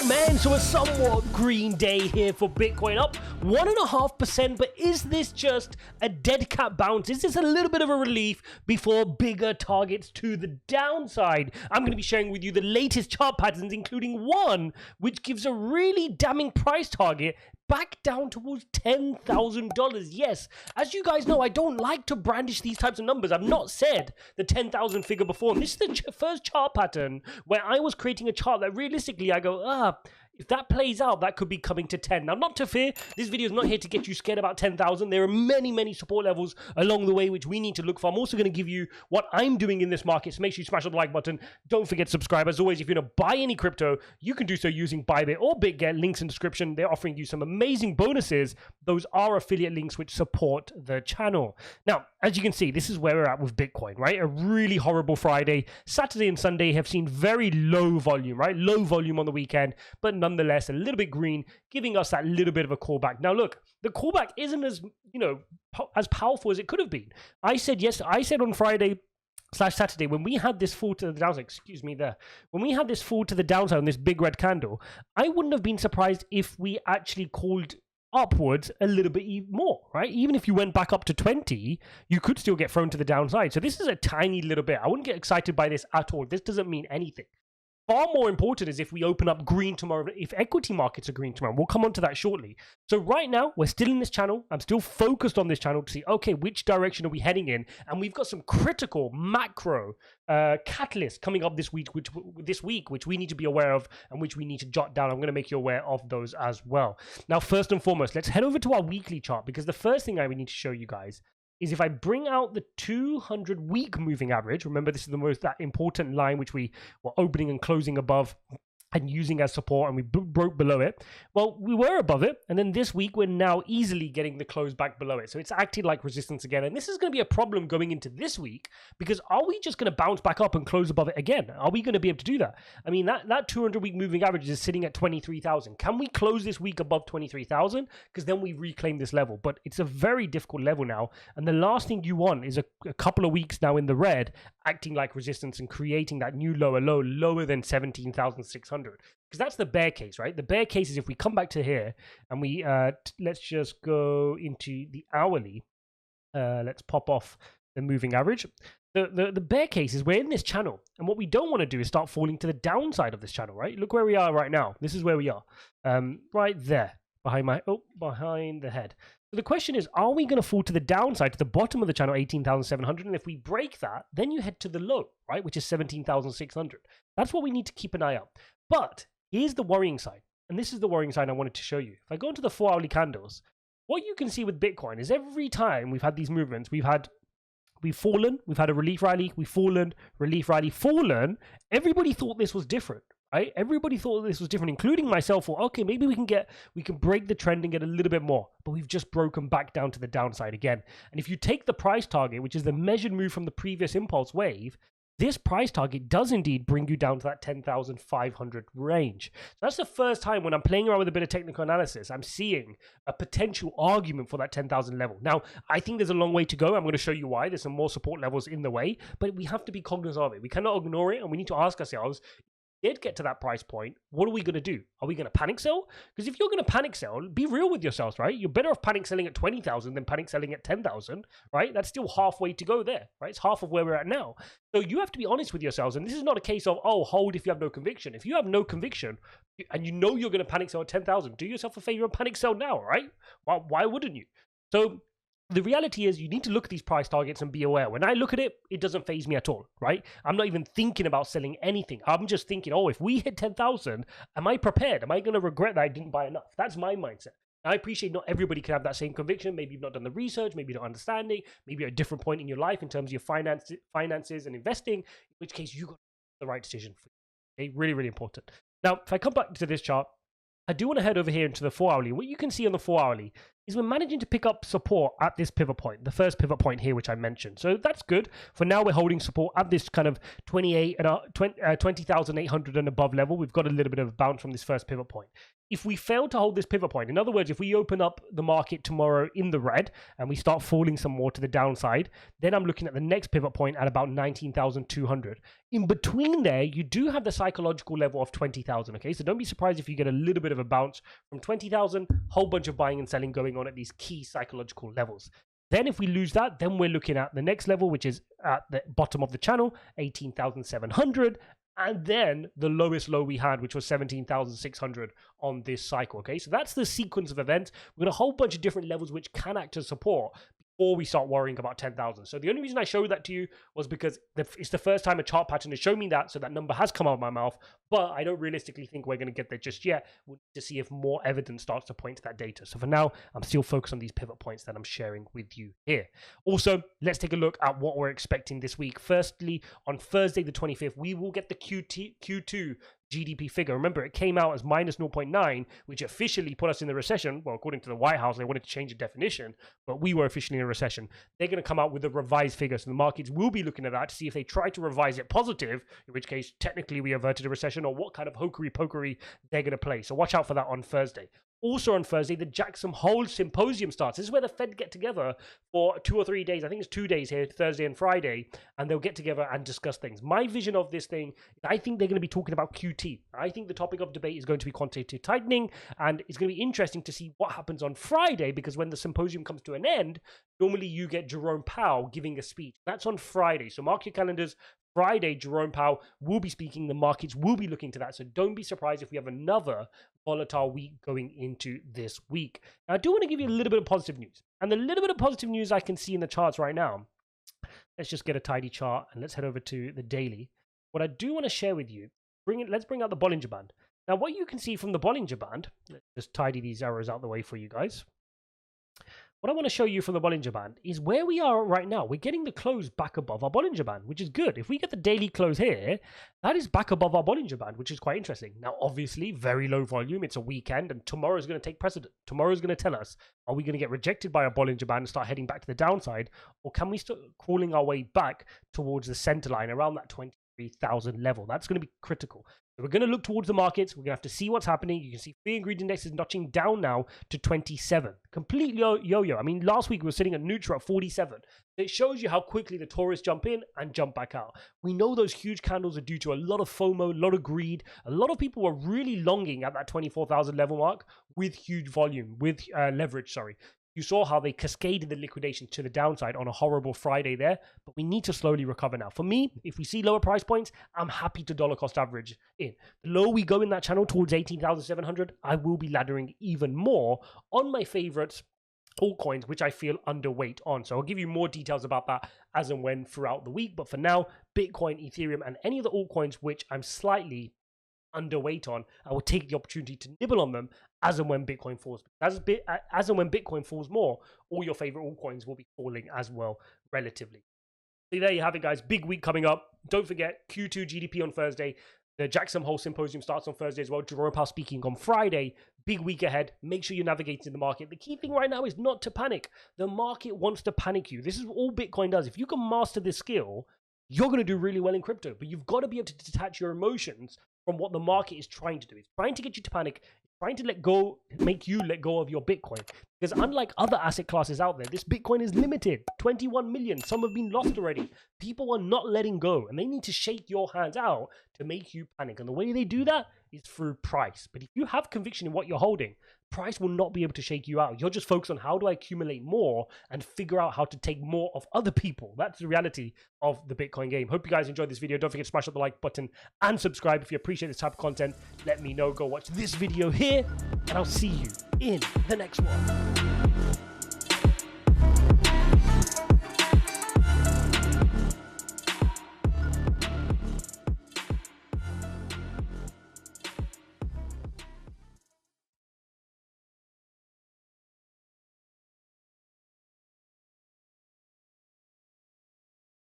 man, so a somewhat green day here for Bitcoin, up 1.5%, but is this just a dead cat bounce? Is this a little bit of a relief before bigger targets to the downside? I'm going to be sharing with you the latest chart patterns, including one which gives a really damning price target back down towards $10,000. Yes, as you guys know, I don't like to brandish these types of numbers. I've not said the 10,000 figure before. And this is the first chart pattern where I was creating a chart that realistically I go, if that plays out, that could be coming to 10. Now, not to fear, this video is not here to get you scared about 10,000. There are many, many support levels along the way which we need to look for. I'm also going to give you what I'm doing in this market, so make sure you smash the like button. Don't forget to subscribe. As always, if you want to buy any crypto, you can do so using BYBIT or BitGet. Links in the description. They're offering you some amazing bonuses. Those are affiliate links which support the channel. Now, as you can see, this is where we're at with Bitcoin, right? A really horrible Friday. Saturday and Sunday have seen very low volume, right? Low volume on the weekend, but nonetheless a little bit green, giving us that little bit of a callback. Now look, the callback isn't as, as powerful as it could have been. I said on Friday / Saturday, when we had this fall to the downside, when we had this fall to the downside on this big red candle, I wouldn't have been surprised if we actually called upwards a little bit more, right? Even if you went back up to 20, you could still get thrown to the downside. So this is a tiny little bit. I wouldn't get excited by this at all. This doesn't mean anything. Far more important is if we open up green tomorrow, if equity markets are green tomorrow. We'll come on to that shortly. So right now, we're still in this channel. I'm still focused on this channel to see, okay, which direction are we heading in? And we've got some critical macro catalysts coming up this week, which we need to be aware of and which we need to jot down. I'm going to make you aware of those as well. Now, first and foremost, let's head over to our weekly chart, because the first thing I would need to show you guys is if I bring out the 200-week moving average. Remember, this is the most important line which we were opening and closing above and using as support, and we broke below it. Well, we were above it, and then this week we're now easily getting the close back below it. So it's acting like resistance again, and this is going to be a problem going into this week, because are we just going to bounce back up and close above it again? Are we going to be able to do that? I mean, that 200-week moving average is sitting at 23,000. Can we close this week above 23,000? Because then we reclaim this level, but it's a very difficult level now, and the last thing you want is a couple of weeks now in the red, acting like resistance and creating that new lower low, lower than 17,600. Because that's the bear case, right? The bear case is if we come back to here and we let's just go into the hourly. Let's pop off the moving average. The bear case is we're in this channel, and what we don't want to do is start falling to the downside of this channel, right? Look where we are right now. This is where we are, right there behind the head. So the question is, are we going to fall to the downside to the bottom of the channel, 18,700? And if we break that, then you head to the low, right, which is 17,600. That's what we need to keep an eye out. But here's the worrying sign, and this is the worrying sign I wanted to show you. If I go into the 4-hourly candles, what you can see with Bitcoin is every time we've had these movements, we've fallen, we've had a relief rally, we've fallen, relief rally, fallen. Everybody thought this was different. Right? Everybody thought this was different, including myself. Or okay, maybe we can break the trend and get a little bit more, but we've just broken back down to the downside again. And if you take the price target, which is the measured move from the previous impulse wave, this price target does indeed bring you down to that 10,500 range. So that's the first time when I'm playing around with a bit of technical analysis, I'm seeing a potential argument for that 10,000 level. Now, I think there's a long way to go. I'm going to show you why. There's some more support levels in the way, but we have to be cognizant of it. We cannot ignore it, and we need to ask ourselves, did get to that price point, what are we going to do? Are we going to panic sell? Because if you're going to panic sell, be real with yourselves, right? You're better off panic selling at 20,000 than panic selling at 10,000, right? That's still halfway to go there, right? It's half of where we're at now. So you have to be honest with yourselves. And this is not a case of, oh, hold if you have no conviction. If you have no conviction and you know you're going to panic sell at 10,000, do yourself a favor and panic sell now, right? Well, why wouldn't you? So the reality is you need to look at these price targets and be aware. When I look at it, it doesn't faze me at all, right? I'm not even thinking about selling anything. I'm just thinking, oh, if we hit 10,000, am I prepared? Am I going to regret that I didn't buy enough? That's my mindset. I appreciate not everybody can have that same conviction. Maybe you've not done the research, maybe you're not understanding, maybe you're at a different point in your life in terms of your finances and investing, in which case you got the right decision for you. Okay? Really, really important. Now, if I come back to this chart, I do want to head over here into the 4-hourly. What you can see on the 4-hourly is we're managing to pick up support at this pivot point, the first pivot point here, which I mentioned. So that's good. For now, we're holding support at this kind of 20,800 and above level. We've got a little bit of a bounce from this first pivot point. If we fail to hold this pivot point, in other words, if we open up the market tomorrow in the red and we start falling some more to the downside, then I'm looking at the next pivot point at about 19,200. In between there, you do have the psychological level of 20,000, okay? So don't be surprised if you get a little bit of a bounce from 20,000, whole bunch of buying and selling going on at these key psychological levels. Then if we lose that, then we're looking at the next level, which is at the bottom of the channel, 18,700. And then the lowest low we had, which was 17,600 on this cycle, okay? So that's the sequence of events. We've got a whole bunch of different levels which can act as support before we start worrying about 10,000. So the only reason I showed that to you was because it's the first time a chart pattern has shown me that, so that number has come out of my mouth, but I don't realistically think we're going to get there just yet. We'll need to see if more evidence starts to point to that data. So for now, I'm still focused on these pivot points that I'm sharing with you here. Also, let's take a look at what we're expecting this week. Firstly, on Thursday the 25th, we will get the Q2 GDP figure. Remember, it came out as minus 0.9, which officially put us in the recession. Well, according to the White House, they wanted to change the definition, but we were officially in a recession. They're going to come out with a revised figure, so the markets will be looking at that to see if they try to revise it positive, in which case, technically, we averted a recession, or what kind of hokery-pokery they're going to play. So watch out for that on Thursday. Also on Thursday, the Jackson Hole Symposium starts. This is where the Fed get together for 2 or 3 days. I think it's 2 days here, Thursday and Friday, and they'll get together and discuss things. My vision of this thing, I think they're going to be talking about QT. I think the topic of debate is going to be quantitative tightening, and it's going to be interesting to see what happens on Friday, because when the symposium comes to an end, normally you get Jerome Powell giving a speech. That's on Friday, so mark your calendars. Friday, Jerome Powell will be speaking. The markets will be looking to that. So don't be surprised if we have another volatile week going into this week. Now, I do want to give you a little bit of positive news. And the little bit of positive news I can see in the charts right now, let's just get a tidy chart and let's head over to the daily. What I do want to share with you, let's bring out the Bollinger Band. Now, what you can see from the Bollinger Band, let's just tidy these arrows out the way for you guys. What I want to show you from the Bollinger Band is where we are right now. We're getting the close back above our Bollinger Band, which is good. If we get the daily close here, that is back above our Bollinger Band, which is quite interesting. Now, obviously, very low volume. It's a weekend, and tomorrow is going to take precedent. Tomorrow is going to tell us, are we going to get rejected by our Bollinger Band and start heading back to the downside, or can we start crawling our way back towards the center line around that 23,000 level? That's going to be critical. So we're going to look towards the markets. We're going to have to see what's happening. You can see fear and greed index is notching down now to 27. Completely yo-yo. I mean, last week we were sitting at neutral at 47. It shows you how quickly the tourists jump in and jump back out. We know those huge candles are due to a lot of FOMO, a lot of greed. A lot of people were really longing at that 24,000 level mark with huge volume, with leverage, sorry. You saw how they cascaded the liquidation to the downside on a horrible Friday there, but we need to slowly recover now. For me, if we see lower price points, I'm happy to dollar cost average in. The lower we go in that channel towards 18,700, I will be laddering even more on my favorites altcoins, which I feel underweight on. So I'll give you more details about that as and when throughout the week. But for now, Bitcoin, Ethereum, and any of the altcoins which I'm slightly underweight on, I will take the opportunity to nibble on them as and when Bitcoin falls. As and when Bitcoin falls more, all your favorite altcoins will be falling as well relatively. So there you have it, guys. Big week coming up. Don't forget Q2 GDP on Thursday. The Jackson Hole Symposium starts on Thursday as well. Jerome Powell speaking on Friday. Big week ahead. Make sure you're navigating the market. The key thing right now is not to panic. The market wants to panic you. This is all Bitcoin does. If you can master this skill, you're going to do really well in crypto. But you've got to be able to detach your emotions from what the market is trying to do. It's trying to get you to panic. It's trying to make you let go of your Bitcoin. Because unlike other asset classes out there, this Bitcoin is limited. 21 million. Some have been lost already. People are not letting go, and they need to shake your hands out to make you panic. And the way they do that is through price. But if you have conviction in what you're holding, price will not be able to shake you out. You're just focused on how do I accumulate more and figure out how to take more of other people. That's the reality of the Bitcoin game. Hope you guys enjoyed this video. Don't forget to smash up the like button and subscribe if you appreciate this type of content. Let me know. Go watch this video here, and I'll see you in the next one.